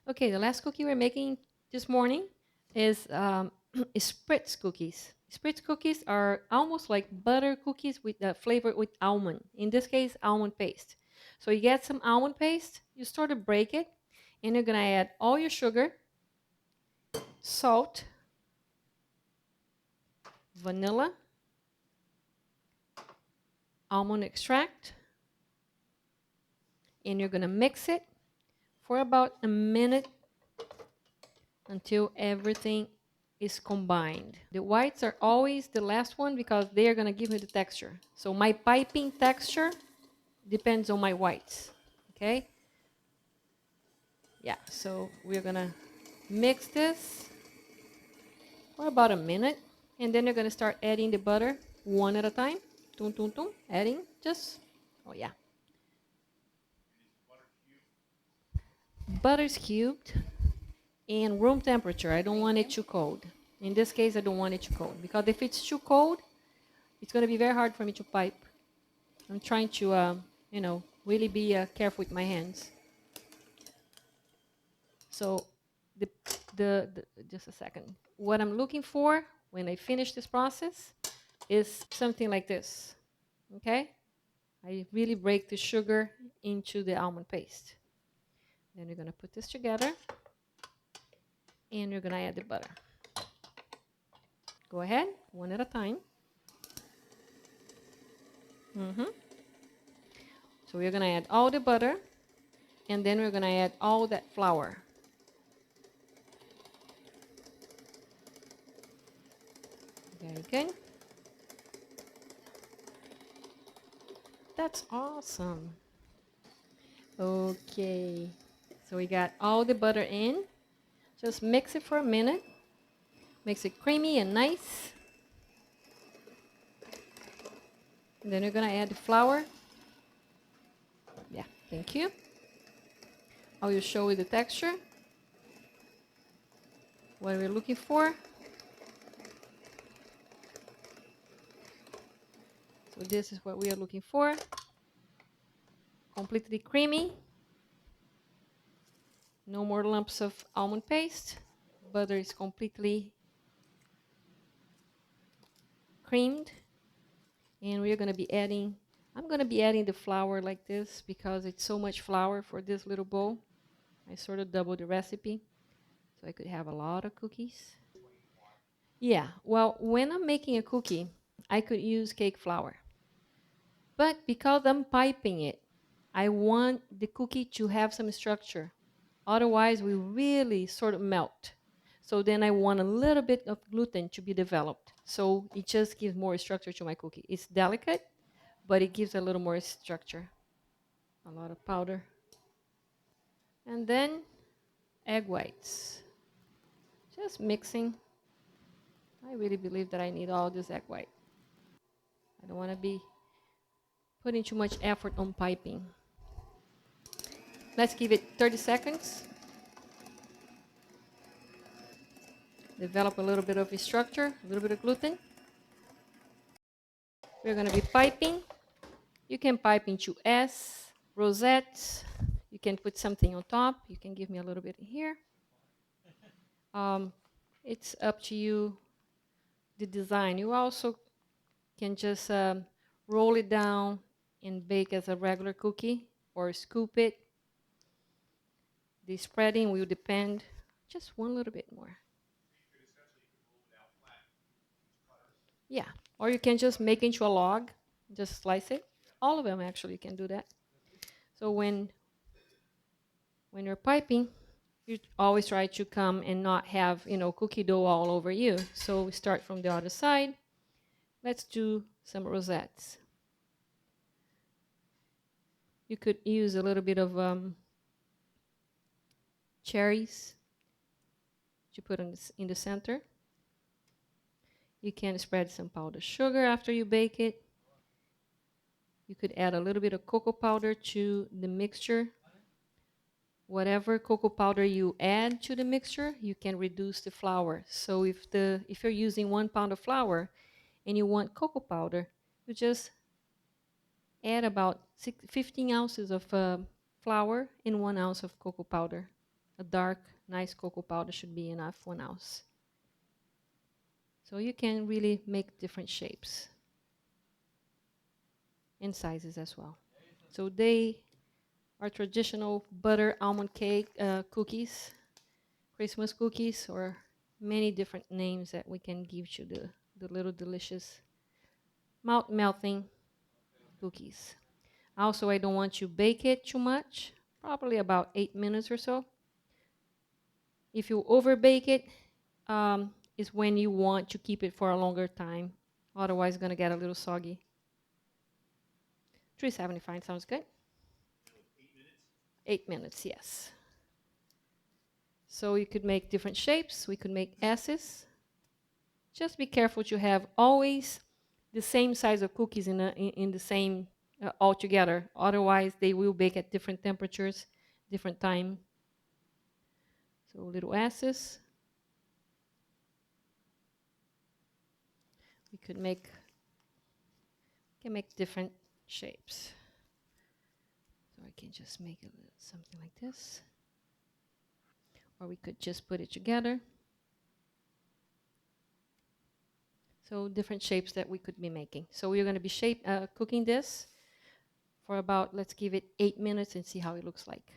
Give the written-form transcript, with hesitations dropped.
Okay, the last cookie we're making this morning is Spritz cookies. Spritz cookies are almost like butter cookies with flavored with almond. In this case, almond paste. So you get some almond paste, you start to break it, and you're gonna add all your sugar, salt, vanilla, almond extract, and you're gonna mix it for about a minute until everything is combined. The whites are always the last one because they are going to give me the texture. So my piping texture depends on my whites. Okay? Yeah, so we're going to mix this for about a minute. And then you're going to start adding the butter one at a time. Tum, tum, tum. Adding just, oh yeah. Butter's cubed and room temperature. I don't want it too cold. In this case, I don't want it too cold because if it's too cold, it's going to be very hard for me to pipe. I'm trying to, really be careful with my hands. So, just a second. What I'm looking for when I finish this process is something like this. Okay? I really break the sugar into the almond paste. Then we're going to put this together. And we're going to add the butter. Go ahead, one at a time. So we're going to add all the butter. And then we're going to add all that flour. Very good. That's awesome. Okay. So we got all the butter in. Just mix it for a minute. Makes it creamy and nice. And then we're going to add the flour. Yeah, thank you. I will show you the texture. What we're looking for. So this is what we are looking for. Completely creamy. No more lumps of almond paste. Butter is completely creamed. And we're going to be adding, I'm going to be adding the flour like this because it's so much flour for this little bowl. I sort of doubled the recipe so I could have a lot of cookies. Yeah, well, when I'm making a cookie, I could use cake flour. But because I'm piping it, I want the cookie to have some structure. Otherwise, we really sort of melt. So then I want a little bit of gluten to be developed. So it just gives more structure to my cookie. It's delicate, but it gives a little more structure. A lot of powder. And then egg whites. Just mixing. I really believe that I need all this egg white. I don't want to be putting too much effort on piping. Let's give it 30 seconds. Develop a little bit of a structure, a little bit of gluten. We're going to be piping. You can pipe into S, rosettes. You can put something on top. You can give me a little bit here. It's up to you, the design. You also can just roll it down and bake as a regular cookie or scoop it. The spreading will depend. Just one little bit more. Yeah, or you can just make into a log, just slice it. All of them actually can do that. So when you're piping, you always try to come and not have, cookie dough all over you. So we start from the other side. Let's do some rosettes. You could use a little bit of cherries to put in the center. You can spread some powdered sugar after you bake it. You could add a little bit of cocoa powder to the mixture. Whatever cocoa powder you add to the mixture, you can reduce the flour. So if you're using 1 pound of flour and you want cocoa powder, you just add about 15 ounces of flour and 1 ounce of cocoa powder. A dark, nice cocoa powder should be enough, 1 ounce. So you can really make different shapes and sizes as well. So they are traditional butter almond cake cookies, Christmas cookies, or many different names that we can give to the little delicious mouth melting cookies. Also, I don't want you to bake it too much, probably about 8 minutes or so. If you over bake it, is when you want to keep it for a longer time. Otherwise, it's going to get a little soggy. 375 sounds good. 8 minutes, yes. So you could make different shapes. We could make S's. Just be careful to have always the same size of cookies in the same all together. Otherwise, they will bake at different temperatures, different time. So little S's. We could make different shapes. So I can just make it something like this. Or we could just put it together. So different shapes that we could be making. So we're going to be cooking this for about, let's give it 8 minutes and see how it looks like.